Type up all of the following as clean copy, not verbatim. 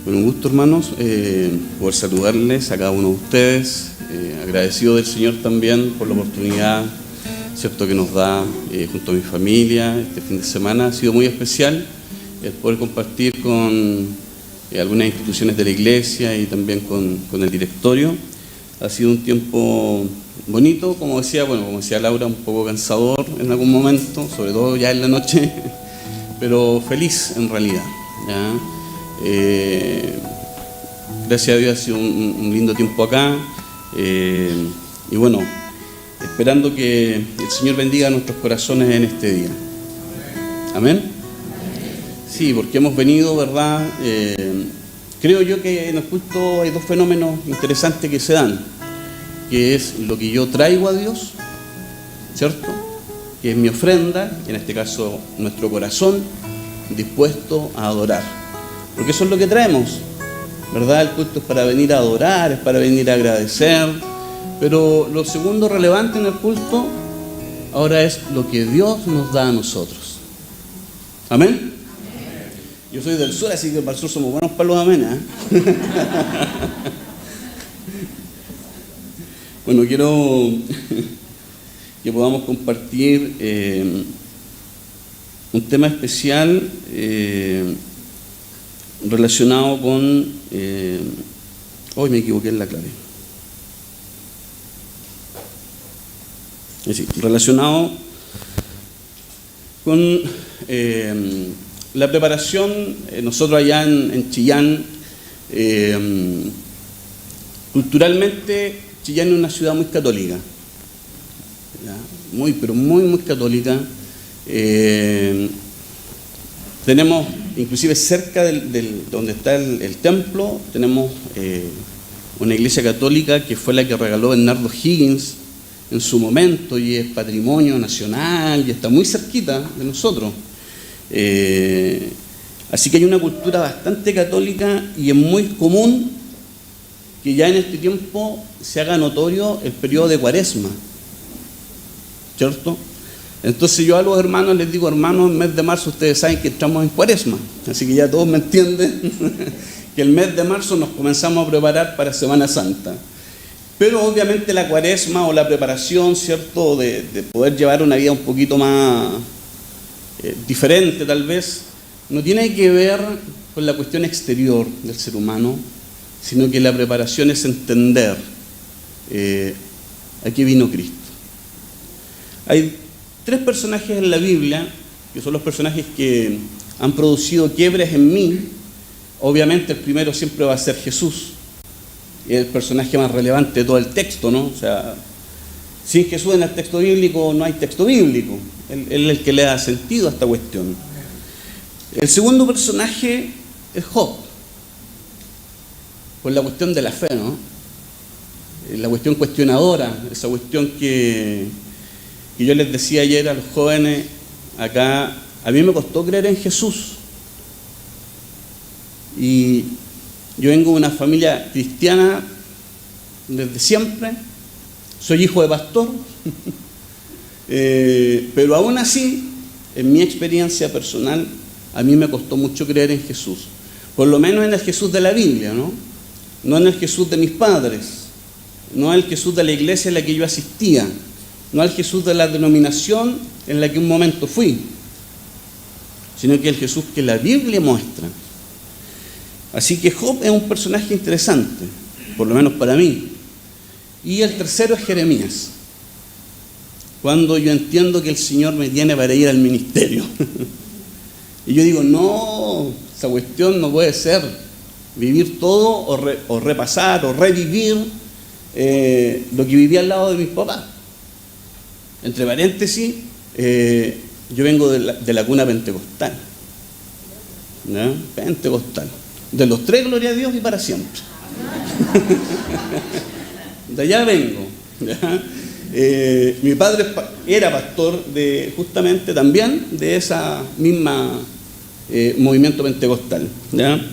Bueno, un gusto, hermanos, poder saludarles a cada uno de ustedes, agradecido del Señor también por la oportunidad, cierto, que nos da junto a mi familia este fin de semana. Ha sido muy especial el poder compartir con algunas instituciones de la iglesia y también con el directorio. Ha sido un tiempo bonito, como decía Laura, un poco cansador en algún momento, sobre todo ya en la noche, pero feliz en realidad, ¿ya? Gracias a Dios ha sido un lindo tiempo acá, y bueno, esperando que el Señor bendiga nuestros corazones en este día. Amén. Sí, porque hemos venido, ¿verdad? Creo yo que en el culto hay dos fenómenos interesantes que se dan, que es lo que yo traigo a Dios, ¿cierto? Que es mi ofrenda, en este caso nuestro corazón dispuesto a adorar. Porque eso es lo que traemos, ¿verdad? El culto es para venir a adorar, es para venir a agradecer, pero lo segundo relevante en el culto ahora es lo que Dios nos da a nosotros. ¿Amén? Yo soy del sur, así que para el sur somos buenos para los amén, ¿eh? Bueno, quiero que podamos compartir un tema especial relacionado con... hoy me equivoqué en la clave. Sí, relacionado con la preparación. Nosotros allá en Chillán, culturalmente Chillán es una ciudad muy católica, ¿ya? Pero muy católica. Tenemos, inclusive cerca donde está el templo, tenemos una iglesia católica que fue la que regaló Bernardo Higgins en su momento, y es patrimonio nacional y está muy cerquita de nosotros. Así que hay una cultura bastante católica, y es muy común que ya en este tiempo se haga notorio el periodo de Cuaresma, ¿cierto? Entonces yo a los hermanos les digo: hermanos, el mes de marzo ustedes saben que estamos en Cuaresma, así que ya todos me entienden que el mes de marzo nos comenzamos a preparar para Semana Santa. Pero obviamente la Cuaresma o la preparación, ¿cierto?, de poder llevar una vida un poquito más diferente tal vez, no tiene que ver con la cuestión exterior del ser humano, sino que la preparación es entender a qué vino Cristo. Hay tres personajes en la Biblia, que son los personajes que han producido quiebres en mí. Obviamente el primero siempre va a ser Jesús, y es el personaje más relevante de todo el texto, ¿no? O sea, sin Jesús en el texto bíblico no hay texto bíblico. Él es el que le da sentido a esta cuestión. El segundo personaje es Job, por la cuestión de la fe, ¿no? La cuestión cuestionadora, esa cuestión que yo les decía ayer a los jóvenes acá. A mí me costó creer en Jesús, y yo vengo de una familia cristiana desde siempre, soy hijo de pastor, pero aún así, en mi experiencia personal, a mí me costó mucho creer en Jesús, por lo menos en el Jesús de la Biblia, ¿no? No en el Jesús de mis padres, no en el Jesús de la iglesia en la que yo asistía, no al Jesús de la denominación en la que un momento fui, sino que el Jesús que la Biblia muestra. Así que Job es un personaje interesante, por lo menos para mí. Y el tercero es Jeremías, cuando yo entiendo que el Señor me tiene para ir al ministerio. Y yo digo: no, esa cuestión no puede ser vivir todo o repasar o revivir lo que vivía al lado de mis papás. Entre paréntesis, yo vengo de la cuna pentecostal, ¿no? Pentecostal. De los tres, gloria a Dios y para siempre. De allá vengo, ¿ya? Mi padre era pastor justamente también de esa misma movimiento pentecostal, ¿ya?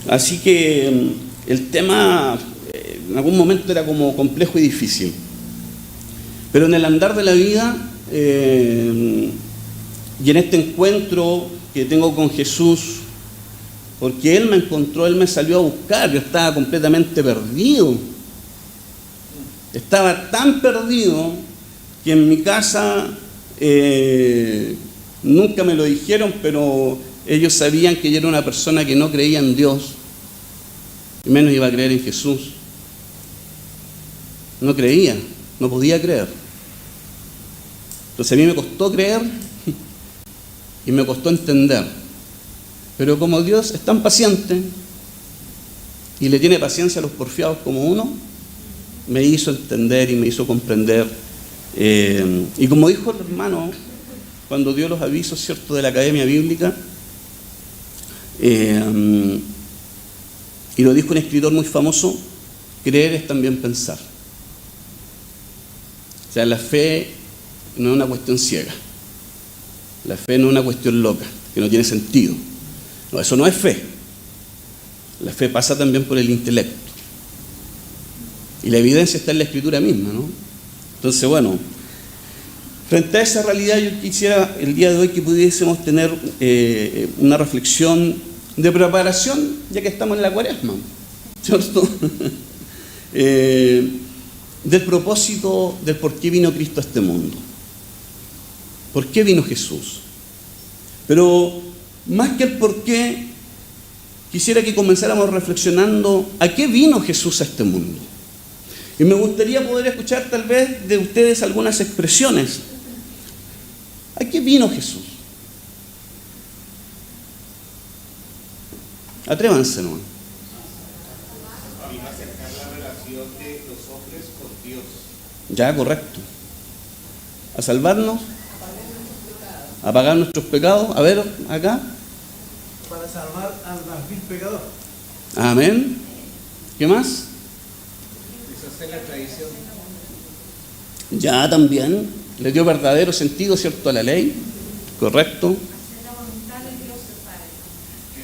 Así que el tema en algún momento era como complejo y difícil. Pero en el andar de la vida y en este encuentro que tengo con Jesús, porque Él me encontró, Él me salió a buscar. Yo estaba completamente perdido. Estaba tan perdido que en mi casa nunca me lo dijeron, pero ellos sabían que yo era una persona que no creía en Dios, y menos iba a creer en Jesús. No creía, no podía creer. Entonces a mí me costó creer y me costó entender. Pero como Dios es tan paciente y le tiene paciencia a los porfiados como uno, me hizo entender y me hizo comprender. Y como dijo el hermano cuando dio los avisos, ¿cierto?, de la Academia Bíblica, y lo dijo un escritor muy famoso, creer es también pensar. O sea, la fe no es una cuestión ciega. La fe no es una cuestión loca, que no tiene sentido. No, eso no es fe. La fe pasa también por el intelecto. Y la evidencia está en la Escritura misma, ¿no? Entonces, bueno, frente a esa realidad yo quisiera el día de hoy que pudiésemos tener una reflexión de preparación, ya que estamos en la Cuaresma, ¿cierto? Del propósito del por qué vino Cristo a este mundo. ¿Por qué vino Jesús? Pero más que el por qué, quisiera que comenzáramos reflexionando a qué vino Jesús a este mundo. Y me gustaría poder escuchar tal vez de ustedes algunas expresiones. ¿A qué vino Jesús? Atrévanse, ¿no? Vino a acercar la relación de los hombres con Dios. Ya, correcto. A salvarnos, a pagar nuestros pecados. A ver, acá. Para salvar al más vil pecador. Amén. ¿Qué más? Deshacer la tradición. Ya, también. Le dio verdadero sentido, ¿cierto?, a la ley. Correcto.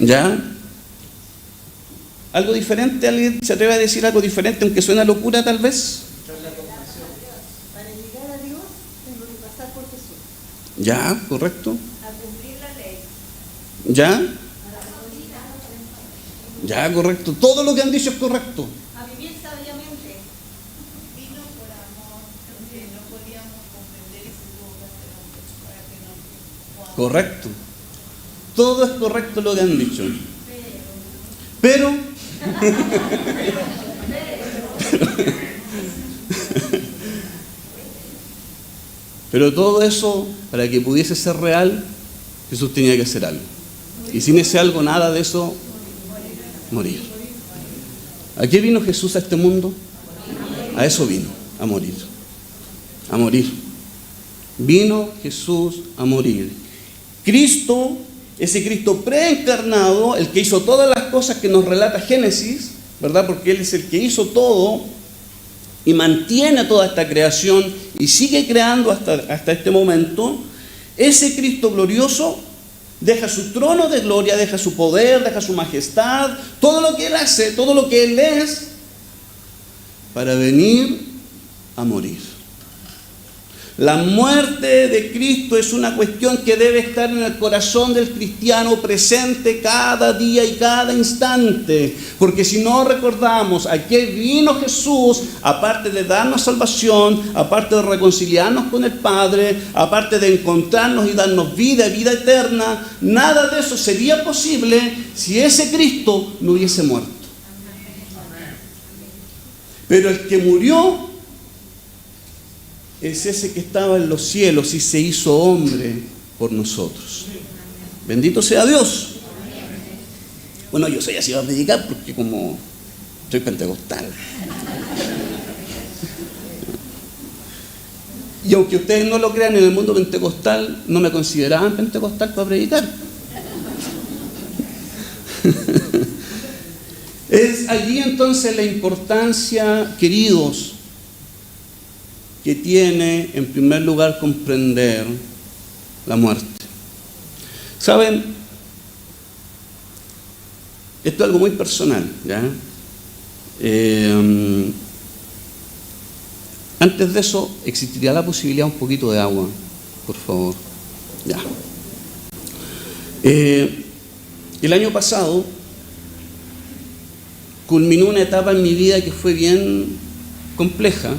Ya. ¿Algo diferente? ¿Alguien se atreve a decir algo diferente, aunque suena locura tal vez? Para llegar a Dios tengo que pasar por Jesús. Ya, correcto. A cumplir la ley. Ya. Ya, correcto. Todo lo que han dicho es correcto. A vivir sabiamente. Vino por amor, porque no podíamos comprender y se tuvo que hacer hombre para que nos podamos. Correcto. Todo es correcto lo que han dicho. Pero pero todo eso, para que pudiese ser real, Jesús tenía que hacer algo. Y sin ese algo, nada de eso, morir. ¿A qué vino Jesús a este mundo? A eso vino, a morir. A morir. Vino Jesús a morir. Cristo, ese Cristo preencarnado, el que hizo todas las cosas que nos relata Génesis, ¿verdad? Porque Él es el que hizo todo y mantiene toda esta creación y sigue creando hasta este momento. Ese Cristo glorioso deja su trono de gloria, deja su poder, deja su majestad, todo lo que Él hace, todo lo que Él es, para venir a morir. La muerte de Cristo es una cuestión que debe estar en el corazón del cristiano presente cada día y cada instante. Porque si no recordamos a qué vino Jesús, aparte de darnos salvación, aparte de reconciliarnos con el Padre, aparte de encontrarnos y darnos vida, vida eterna, nada de eso sería posible si ese Cristo no hubiese muerto. Pero el que murió es ese que estaba en los cielos y se hizo hombre por nosotros. Bendito sea Dios. Bueno, yo soy así a predicar porque como soy pentecostal. Y aunque ustedes no lo crean, en el mundo pentecostal no me consideraban pentecostal para predicar. Es allí entonces la importancia, queridos, que tiene en primer lugar comprender la muerte. ¿Saben? Esto es algo muy personal, ¿ya? Antes de eso, ¿existiría la posibilidad de un poquito de agua? Por favor. Ya. El año pasado culminó una etapa en mi vida que fue bien compleja.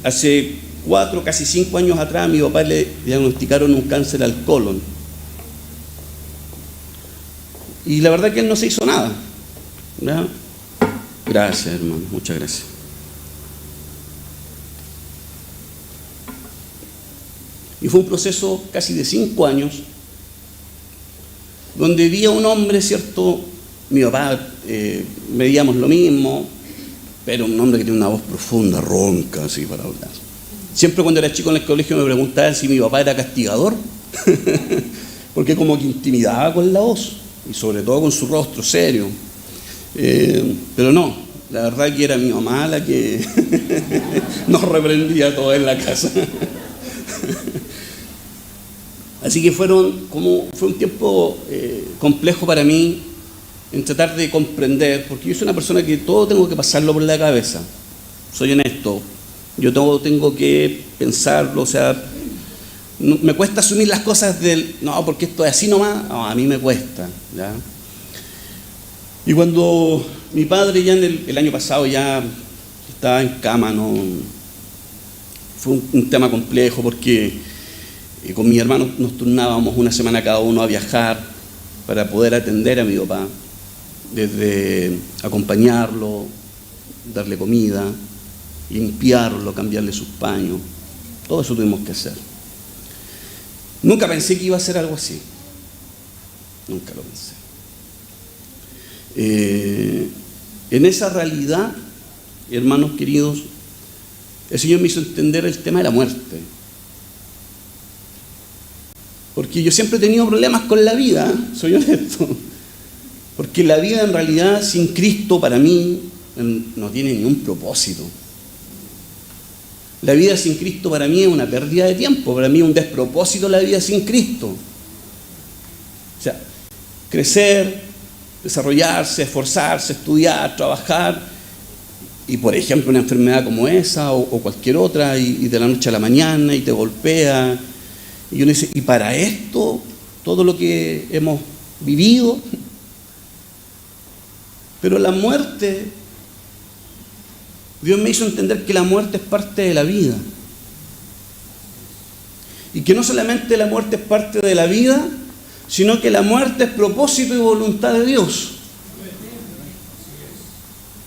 Hace 4, casi 5 años atrás, a mi papá le diagnosticaron un cáncer al colon. Y la verdad que él no se hizo nada, ¿verdad? Gracias, hermano, muchas gracias. Y fue un proceso casi de 5 años, donde vi a un hombre, ¿cierto? Mi papá, medíamos lo mismo, pero un hombre que tiene una voz profunda, ronca, así para hablar. Siempre cuando era chico en el colegio me preguntaban si mi papá era castigador, porque como que intimidaba con la voz, y sobre todo con su rostro serio. Pero no, la verdad que era mi mamá la que nos reprendía todo en la casa. Así que fue un tiempo complejo para mí en tratar de comprender, porque yo soy una persona que todo tengo que pasarlo por la cabeza. Soy honesto, yo todo tengo que pensarlo, o sea, no, me cuesta asumir las cosas no, porque esto es así nomás, no, a mí me cuesta, ¿ya? Y cuando mi padre ya el año pasado ya estaba en cama, ¿no? Fue un tema complejo porque con mis hermanos nos turnábamos una semana cada uno a viajar para poder atender a mi papá, desde acompañarlo, darle comida, limpiarlo, cambiarle sus paños, todo eso tuvimos que hacer. Nunca pensé que iba a ser algo así, nunca lo pensé. En esa realidad, hermanos queridos, el Señor me hizo entender el tema de la muerte. Porque yo siempre he tenido problemas con la vida, soy honesto. Porque la vida en realidad sin Cristo para mí no tiene ningún propósito. La vida sin Cristo para mí es una pérdida de tiempo, para mí es un despropósito la vida sin Cristo. O sea, crecer, desarrollarse, esforzarse, estudiar, trabajar, y por ejemplo una enfermedad como esa o cualquier otra, y de la noche a la mañana, y te golpea, y uno dice, ¿y para esto todo lo que hemos vivido? Pero la muerte, Dios me hizo entender que la muerte es parte de la vida. Y que no solamente la muerte es parte de la vida, sino que la muerte es propósito y voluntad de Dios.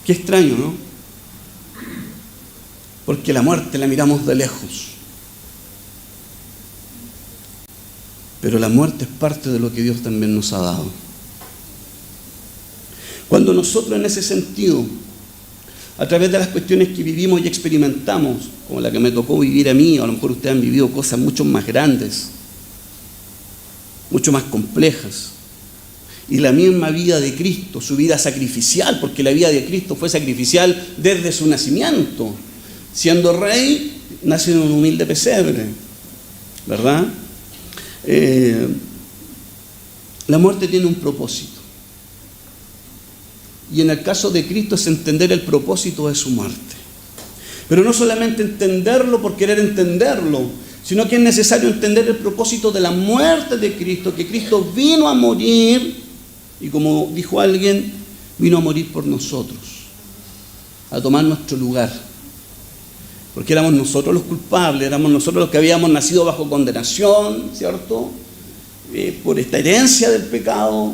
Qué extraño, ¿no? Porque la muerte la miramos de lejos. Pero la muerte es parte de lo que Dios también nos ha dado. Cuando nosotros en ese sentido, a través de las cuestiones que vivimos y experimentamos, como la que me tocó vivir a mí, o a lo mejor ustedes han vivido cosas mucho más grandes, mucho más complejas, y la misma vida de Cristo, su vida sacrificial, porque la vida de Cristo fue sacrificial desde su nacimiento. Siendo rey, nace en un humilde pesebre, ¿verdad? La muerte tiene un propósito. Y en el caso de Cristo es entender el propósito de su muerte. Pero no solamente entenderlo por querer entenderlo, sino que es necesario entender el propósito de la muerte de Cristo, que Cristo vino a morir, y como dijo alguien, vino a morir por nosotros, a tomar nuestro lugar. Porque éramos nosotros los culpables, éramos nosotros los que habíamos nacido bajo condenación, ¿cierto? Por esta herencia del pecado.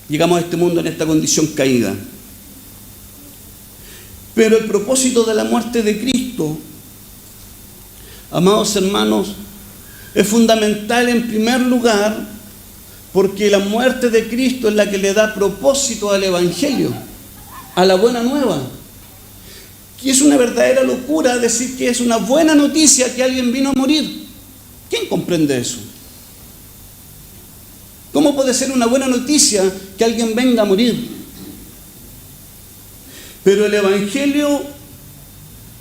Llegamos a este mundo en esta condición caída. Pero el propósito de la muerte de Cristo, amados hermanos, es fundamental en primer lugar porque la muerte de Cristo es la que le da propósito al Evangelio, a la buena nueva. Y es una verdadera locura decir que es una buena noticia que alguien vino a morir. ¿Quién comprende eso? ¿Cómo puede ser una buena noticia que alguien venga a morir? Pero el Evangelio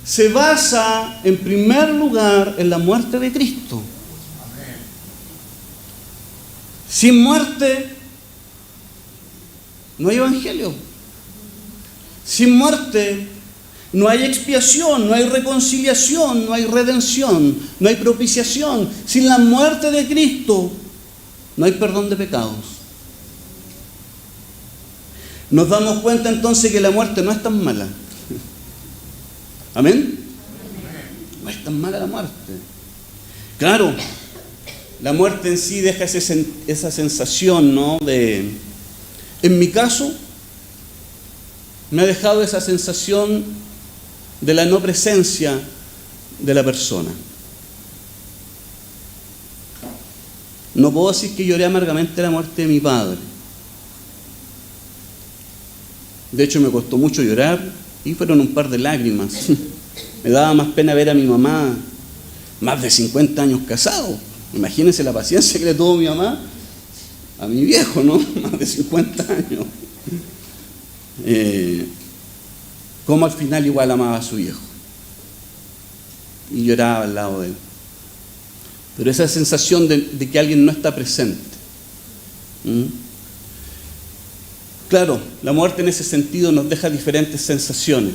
se basa en primer lugar en la muerte de Cristo. Sin muerte no hay Evangelio. Sin muerte no hay expiación, no hay reconciliación, no hay redención, no hay propiciación. Sin la muerte de Cristo no hay perdón de pecados. nos damos cuenta entonces que la muerte no es tan mala. ¿Amén? No es tan mala la muerte. Claro, la muerte en sí deja esa sensación, ¿no? En mi caso, me ha dejado esa sensación de la no presencia de la persona. No puedo decir que lloré amargamente la muerte de mi padre. De hecho, me costó mucho llorar y fueron un par de lágrimas. Me daba más pena ver a mi mamá, más de 50 años casado. Imagínense la paciencia que le tuvo mi mamá a mi viejo, ¿no? Más de 50 años. Cómo al final igual amaba a su viejo. Y lloraba al lado de él. Pero esa sensación de que alguien no está presente. Claro, la muerte en ese sentido nos deja diferentes sensaciones.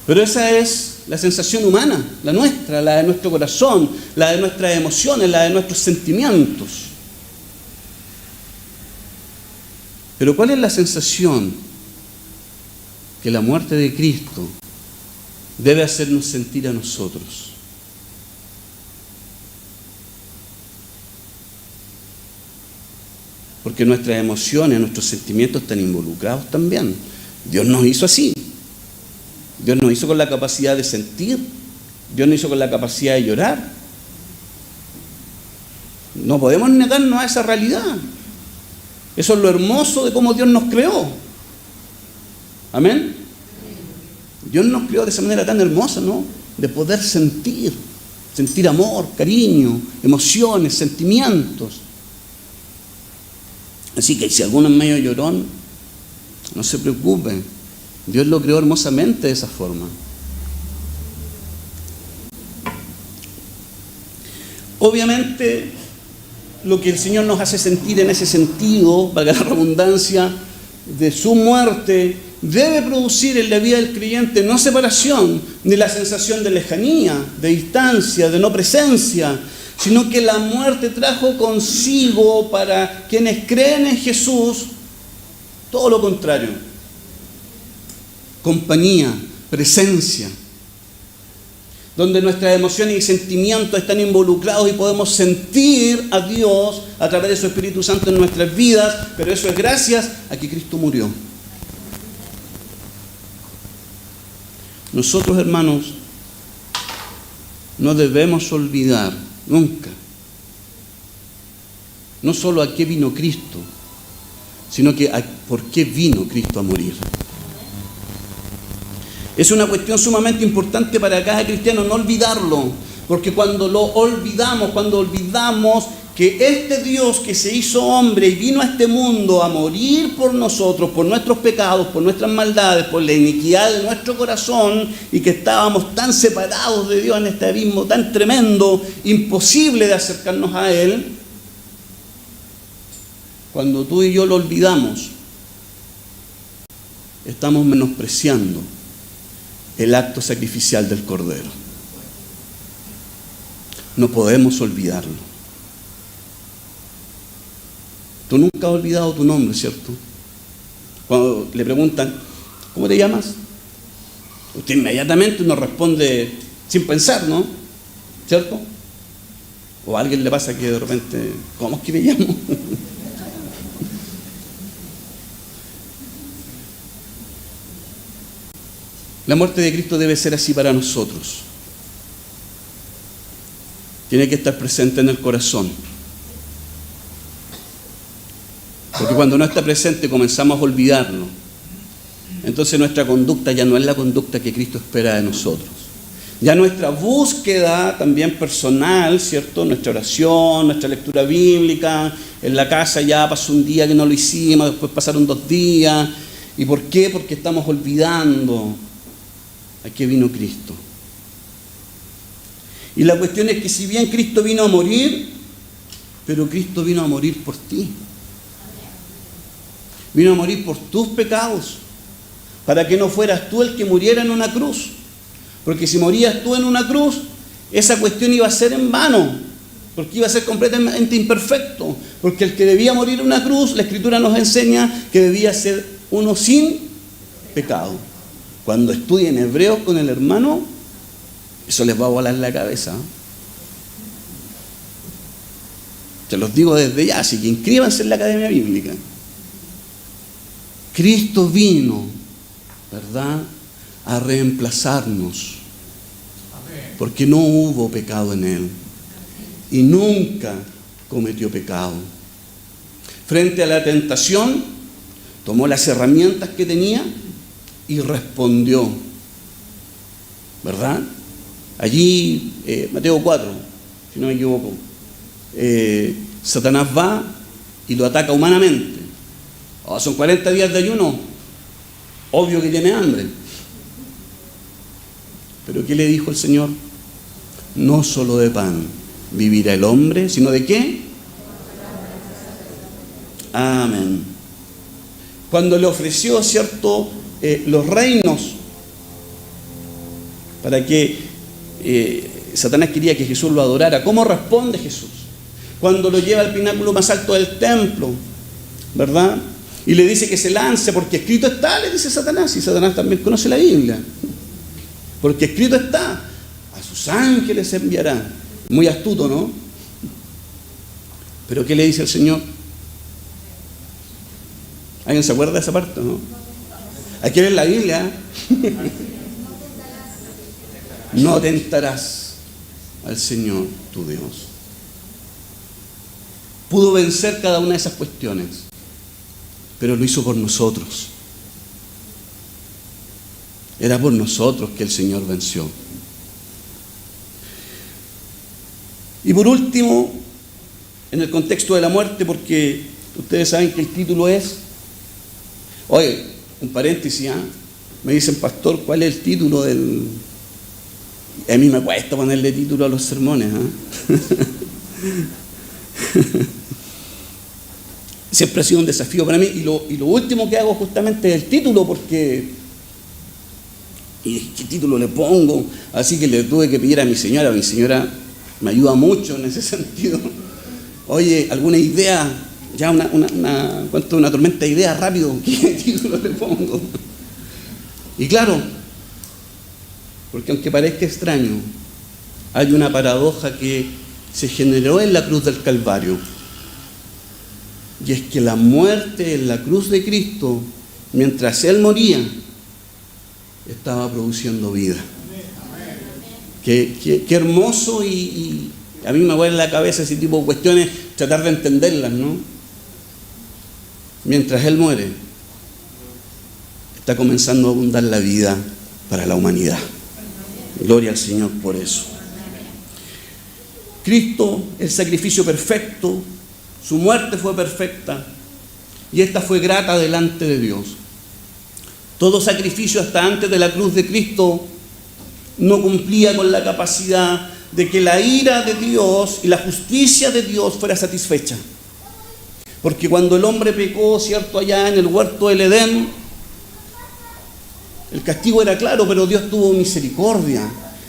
Pero esa es la sensación humana, la nuestra, la de nuestro corazón, la de nuestras emociones, la de nuestros sentimientos. Pero ¿cuál es la sensación que la muerte de Cristo debe hacernos sentir a nosotros? Porque nuestras emociones, nuestros sentimientos están involucrados también. Dios nos hizo así. Dios nos hizo con la capacidad de sentir. Dios nos hizo con la capacidad de llorar. No podemos negarnos a esa realidad. Eso es lo hermoso de cómo Dios nos creó. Amén. Dios nos creó de esa manera tan hermosa, ¿no? De poder sentir amor, cariño, emociones, sentimientos. Así que si alguno es medio llorón, no se preocupe. Dios lo creó hermosamente de esa forma. Obviamente, lo que el Señor nos hace sentir en ese sentido, valga la redundancia, de su muerte, debe producir en la vida del creyente no separación, ni la sensación de lejanía, de distancia, de no presencia, sino que la muerte trajo consigo para quienes creen en Jesús todo lo contrario. Compañía, presencia, donde nuestras emociones y sentimientos están involucrados y podemos sentir a Dios a través de su Espíritu Santo en nuestras vidas, pero eso es gracias a que Cristo murió. Nosotros, hermanos, no debemos olvidar nunca, no solo a qué vino Cristo, sino que por qué vino Cristo a morir. Es una cuestión sumamente importante para cada cristiano no olvidarlo, porque cuando lo olvidamos, cuando olvidamos que este Dios que se hizo hombre y vino a este mundo a morir por nosotros, por nuestros pecados, por nuestras maldades, por la iniquidad de nuestro corazón, y que estábamos tan separados de Dios en este abismo tan tremendo, imposible de acercarnos a Él, cuando tú y yo lo olvidamos, estamos menospreciando el acto sacrificial del Cordero. No podemos olvidarlo. Tú nunca has olvidado tu nombre, ¿cierto? Cuando le preguntan, ¿cómo te llamas? Usted inmediatamente nos responde sin pensar, ¿no? ¿Cierto? O a alguien le pasa que de repente, ¿cómo es que me llamo? La muerte de Cristo debe ser así para nosotros. Tiene que estar presente en el corazón. Porque cuando no está presente comenzamos a olvidarlo. Entonces nuestra conducta ya no es la conducta que Cristo espera de nosotros. Ya nuestra búsqueda también personal, ¿cierto? Nuestra oración, nuestra lectura bíblica, en la casa ya pasó un día que no lo hicimos, después pasaron 2 días. ¿Y por qué? Porque estamos olvidando a qué vino Cristo. Y la cuestión es que si bien Cristo vino a morir, pero Cristo vino a morir por ti. Vino a morir por tus pecados, para que no fueras tú el que muriera en una cruz. Porque si morías tú en una cruz, esa cuestión iba a ser en vano. porque iba a ser completamente imperfecto, porque el que debía morir en una cruz, la Escritura nos enseña que debía ser uno sin pecado. Cuando estudien Hebreos con el hermano, eso les va a volar la cabeza. Se los digo desde ya, así que inscríbanse en la Academia Bíblica. Cristo vino, ¿verdad?, a reemplazarnos, porque no hubo pecado en Él y nunca cometió pecado. Frente a la tentación, tomó las herramientas que tenía y respondió, ¿verdad? Allí, Mateo 4, si no me equivoco, Satanás va y lo ataca humanamente. Son 40 días de ayuno, obvio que tiene hambre. Pero ¿qué le dijo el Señor? No solo de pan vivirá el hombre, sino ¿de qué? Amén. Cuando le ofreció, ¿cierto?, los reinos, para que Satanás quería que Jesús lo adorara. ¿Cómo responde Jesús? Cuando lo lleva al pináculo más alto del templo, ¿verdad?, y le dice que se lance, porque escrito está, le dice Satanás, y Satanás también conoce la Biblia. Porque escrito está, a sus ángeles enviará. Muy astuto, ¿no? Pero ¿qué le dice el Señor? ¿Alguien se acuerda de esa parte, no? Hay que leer la Biblia. No tentarás al Señor tu Dios. Pudo vencer cada una de esas cuestiones, pero lo hizo por nosotros. Era por nosotros que el Señor venció. Y por último, en el contexto de la muerte, porque ustedes saben que el título es... Oye, un paréntesis, ¿eh? Me dicen, pastor, ¿cuál es el título del...? A mí me cuesta ponerle título a los sermones, ¿eh? Siempre ha sido un desafío para mí. Y lo último que hago justamente es el título, porque... ¿Y qué título le pongo? Así que le tuve que pedir a mi señora. Mi señora me ayuda mucho en ese sentido. Oye, ¿alguna idea? Ya una tormenta de ideas rápido. ¿Qué título le pongo? Y claro, porque aunque parezca extraño, hay una paradoja que se generó en la cruz del Calvario. Y es que la muerte en la cruz de Cristo, mientras Él moría, estaba produciendo vida. Qué hermoso, y a mí me vuelve la cabeza ese tipo de cuestiones, tratar de entenderlas, ¿no? Mientras Él muere, está comenzando a abundar la vida para la humanidad. Gloria al Señor por eso. Cristo, el sacrificio perfecto, su muerte fue perfecta y esta fue grata delante de Dios. Todo sacrificio hasta antes de la cruz de Cristo no cumplía con la capacidad de que la ira de Dios y la justicia de Dios fuera satisfecha. Porque cuando el hombre pecó, ¿cierto?, allá en el huerto del Edén, el castigo era claro, pero Dios tuvo misericordia.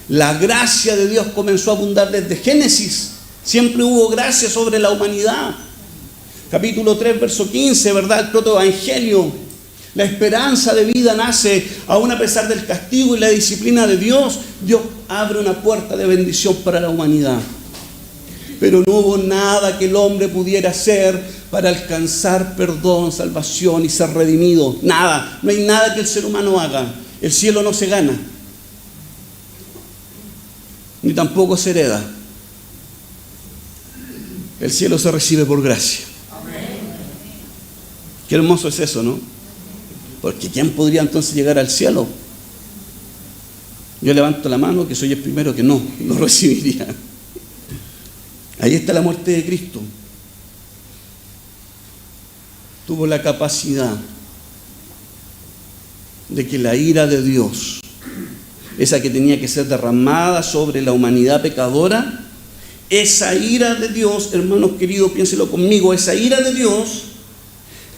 La gracia de Dios comenzó a abundar desde Génesis. Siempre hubo gracia sobre la humanidad. Capítulo 3, verso 15, ¿verdad? El protoevangelio. La esperanza de vida nace aún a pesar del castigo y la disciplina de Dios. Dios abre una puerta de bendición para la humanidad. Pero no hubo nada que el hombre pudiera hacer para alcanzar perdón, salvación y ser redimido. Nada. No hay nada que el ser humano haga. El cielo no se gana, ni tampoco se hereda. El cielo se recibe por gracia. Qué hermoso es eso, ¿no? Porque ¿quién podría entonces llegar al cielo? Yo levanto la mano que soy el primero que no lo recibiría. Ahí está la muerte de Cristo. Tuvo la capacidad de que la ira de Dios, esa que tenía que ser derramada sobre la humanidad pecadora, esa ira de Dios, hermanos queridos, piénselo conmigo, esa ira de Dios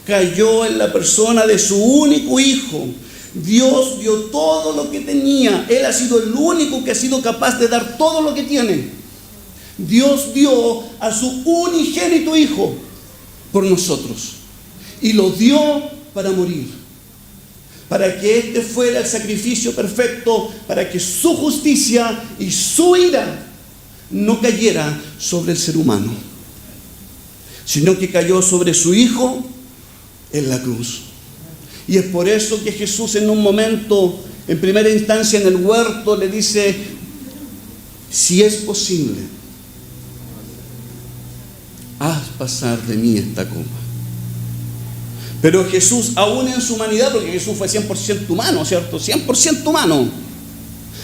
cayó en la persona de su único Hijo. Dios dio todo lo que tenía. Él ha sido el único que ha sido capaz de dar todo lo que tiene. Dios dio a su unigénito Hijo por nosotros y lo dio para morir, para que este fuera el sacrificio perfecto, para que su justicia y su ira no cayera sobre el ser humano, sino que cayó sobre su Hijo en la cruz. Y es por eso que Jesús en un momento, en primera instancia en el huerto, le dice: si es posible, haz pasar de mí esta copa. Pero Jesús, aún en su humanidad, porque Jesús fue 100% humano, ¿cierto? 100% humano.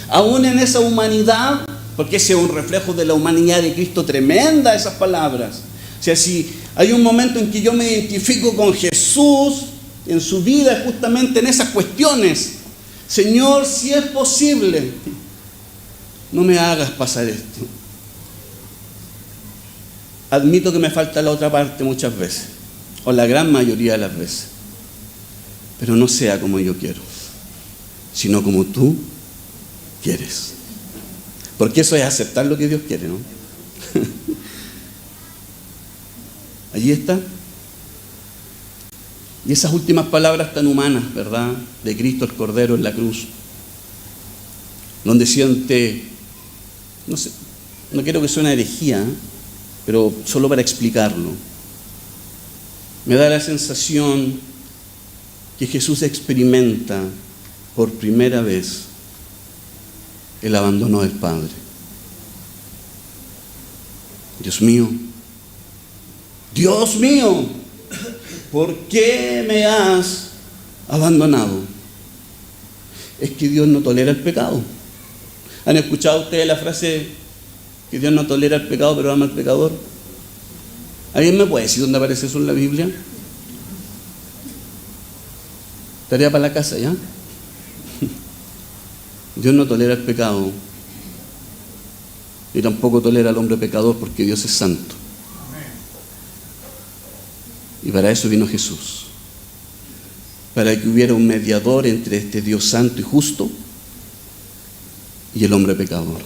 Aún en esa humanidad, porque ese es un reflejo de la humanidad de Cristo tremenda, esas palabras. O sea, si hay un momento en que yo me identifico con Jesús en su vida, justamente en esas cuestiones. Señor, si es posible, no me hagas pasar esto. Admito que me falta la otra parte muchas veces, o la gran mayoría de las veces, pero no sea como yo quiero, sino como tú quieres. Porque eso es aceptar lo que Dios quiere, ¿no? Allí está. Y esas últimas palabras tan humanas, ¿verdad?, de Cristo el Cordero en la cruz, donde siente, no sé, no quiero que suene herejía, pero solo para explicarlo, me da la sensación que Jesús experimenta por primera vez el abandono del Padre. Dios mío, Dios mío, ¿por qué me has abandonado? Es que Dios no tolera el pecado. ¿Han escuchado ustedes la frase que Dios no tolera el pecado pero ama al pecador? ¿Alguien me puede decir dónde aparece eso en la Biblia? Tarea para la casa, ¿ya? Dios no tolera el pecado y tampoco tolera al hombre pecador, porque Dios es santo. Y para eso vino Jesús, para que hubiera un mediador entre este Dios santo y justo y el hombre pecador.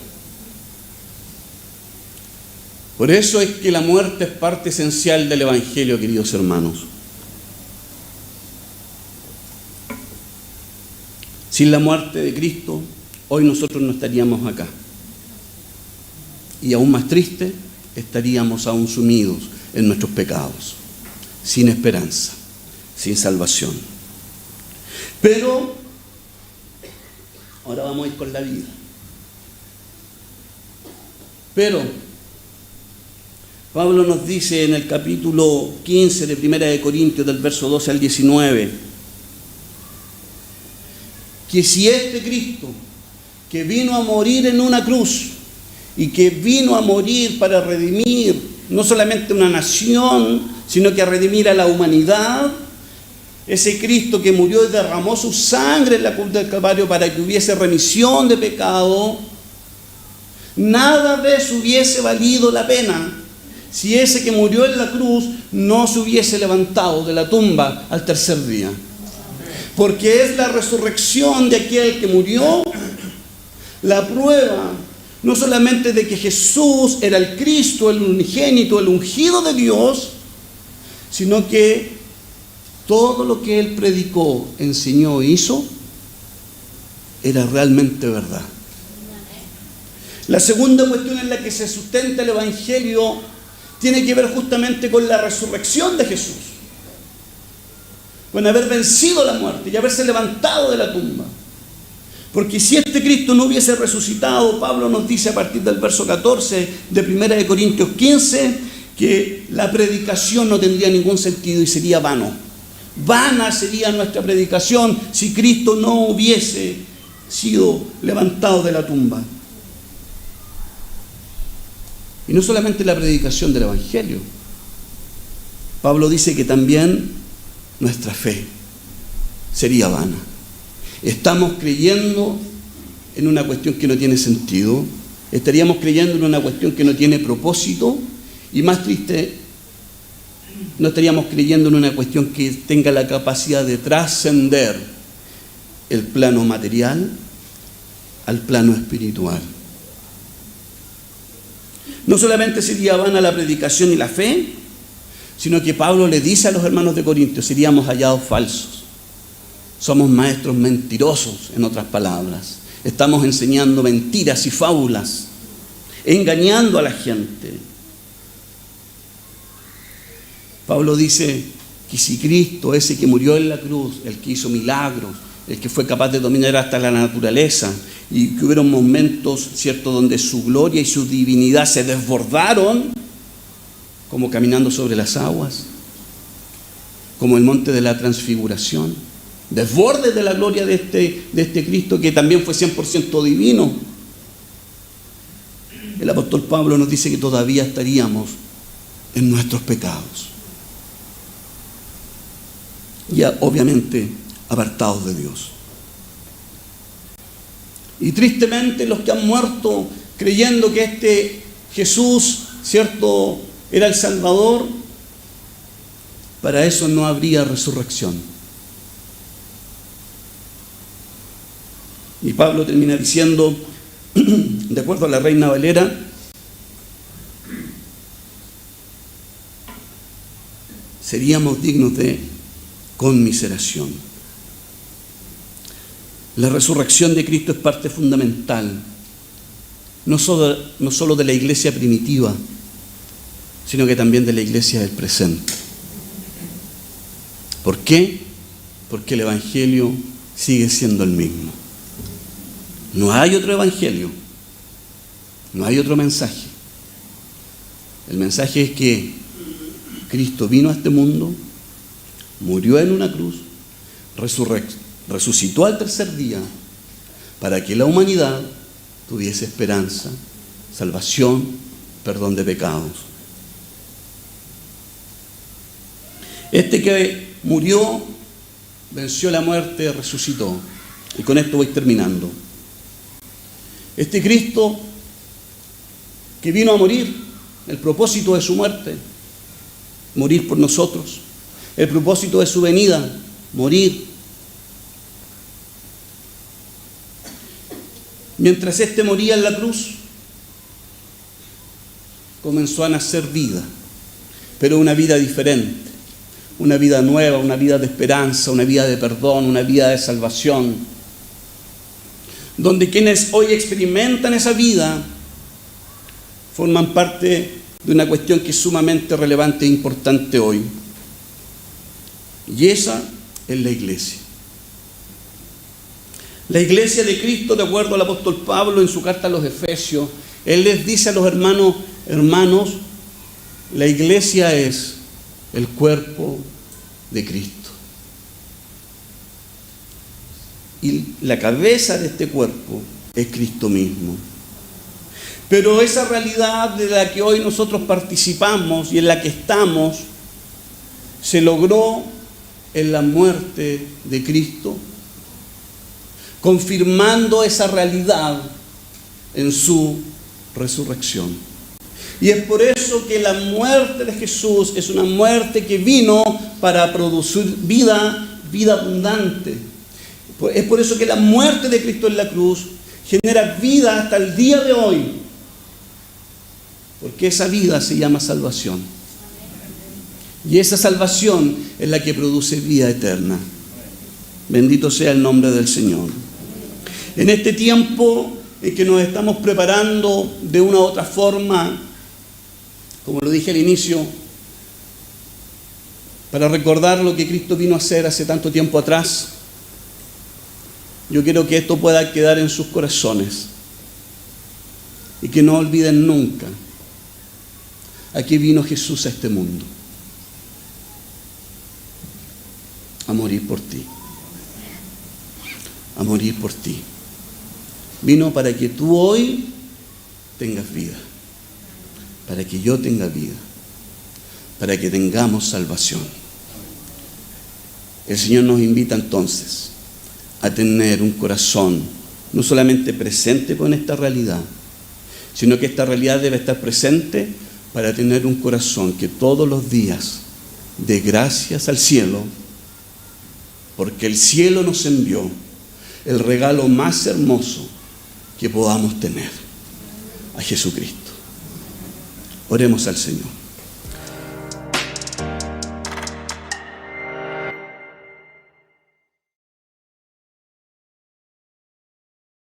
Por eso es que la muerte es parte esencial del Evangelio, queridos hermanos. Sin la muerte de Cristo, hoy nosotros no estaríamos acá. Y aún más triste, estaríamos aún sumidos en nuestros pecados, sin esperanza, sin salvación. Pero ahora vamos a ir con la vida. Pero Pablo nos dice en el capítulo 15 de Primera de Corintios, del verso 12 al 19, que si este Cristo, que vino a morir en una cruz y que vino a morir para redimir no solamente una nación, sino que a redimir a la humanidad, ese Cristo que murió y derramó su sangre en la cruz del Calvario para que hubiese remisión de pecado, nada de eso hubiese valido la pena si ese que murió en la cruz no se hubiese levantado de la tumba al tercer día. Porque es la resurrección de aquel que murió la prueba, no solamente de que Jesús era el Cristo, el unigénito, el ungido de Dios, sino que todo lo que Él predicó, enseñó e hizo era realmente verdad. La segunda cuestión en la que se sustenta el Evangelio tiene que ver justamente con la resurrección de Jesús, con haber vencido la muerte y haberse levantado de la tumba. Porque si este Cristo no hubiese resucitado, Pablo nos dice a partir del verso 14 de 1 Corintios 15, que la predicación no tendría ningún sentido y sería vano. Vana sería nuestra predicación si Cristo no hubiese sido levantado de la tumba. Y no solamente la predicación del Evangelio. Pablo dice que también nuestra fe sería vana. Estamos creyendo en una cuestión que no tiene sentido, estaríamos creyendo en una cuestión que no tiene propósito, y más triste, no estaríamos creyendo en una cuestión que tenga la capacidad de trascender el plano material al plano espiritual. No solamente sería vana la predicación y la fe, sino que Pablo le dice a los hermanos de Corintios, seríamos hallados falsos. Somos maestros mentirosos, en otras palabras. Estamos enseñando mentiras y fábulas, engañando a la gente. Pablo dice que si Cristo, ese que murió en la cruz, el que hizo milagros, el que fue capaz de dominar hasta la naturaleza, y que hubieron momentos, ¿cierto?, donde su gloria y su divinidad se desbordaron, como caminando sobre las aguas, como el monte de la transfiguración, desbordes de la gloria de este Cristo que también fue 100% divino. El apóstol Pablo nos dice que todavía estaríamos en nuestros pecados. Ya obviamente apartados de Dios. Y tristemente los que han muerto creyendo que este Jesús, ¿cierto?, era el Salvador, para eso no habría resurrección. Y Pablo termina diciendo, de acuerdo a la Reina Valera, seríamos dignos de conmiseración. La resurrección de Cristo es parte fundamental, no solo de la iglesia primitiva, sino que también de la iglesia del presente. ¿Por qué? Porque el Evangelio sigue siendo el mismo. No hay otro Evangelio, no hay otro mensaje. El mensaje es que Cristo vino a este mundo, murió en una cruz, resucitó al tercer día para que la humanidad tuviese esperanza, salvación, perdón de pecados. Este que murió, venció la muerte, resucitó. Y con esto voy terminando. Este Cristo que vino a morir, el propósito de su muerte, morir por nosotros. El propósito de su venida, morir. Mientras éste moría en la cruz, comenzó a nacer vida, pero una vida diferente, una vida nueva, una vida de esperanza, una vida de perdón, una vida de salvación, donde quienes hoy experimentan esa vida forman parte de una cuestión que es sumamente relevante e importante hoy. Y esa es la iglesia. La iglesia de Cristo, de acuerdo al apóstol Pablo en su carta a los Efesios, él les dice a los hermanos, la iglesia es el cuerpo de Cristo. Y la cabeza de este cuerpo es Cristo mismo. Pero esa realidad de la que hoy nosotros participamos y en la que estamos, se logró en la muerte de Cristo, confirmando esa realidad en su resurrección. Y es por eso que la muerte de Jesús es una muerte que vino para producir vida abundante. Es por eso que la muerte de Cristo en la cruz genera vida hasta el día de hoy. Porque esa vida se llama salvación. Y esa salvación es la que produce vida eterna. Bendito sea el nombre del Señor. En este tiempo en que nos estamos preparando de una u otra forma, como lo dije al inicio, para recordar lo que Cristo vino a hacer hace tanto tiempo atrás, yo quiero que esto pueda quedar en sus corazones y que no olviden nunca a qué vino Jesús a este mundo: a morir por ti, a morir por ti. Vino para que tú hoy tengas vida, para que yo tenga vida, para que tengamos salvación. El Señor nos invita entonces a tener un corazón no solamente presente con esta realidad, sino que esta realidad debe estar presente para tener un corazón que todos los días dé gracias al cielo, porque el cielo nos envió el regalo más hermoso que podamos tener, a Jesucristo. Oremos al Señor.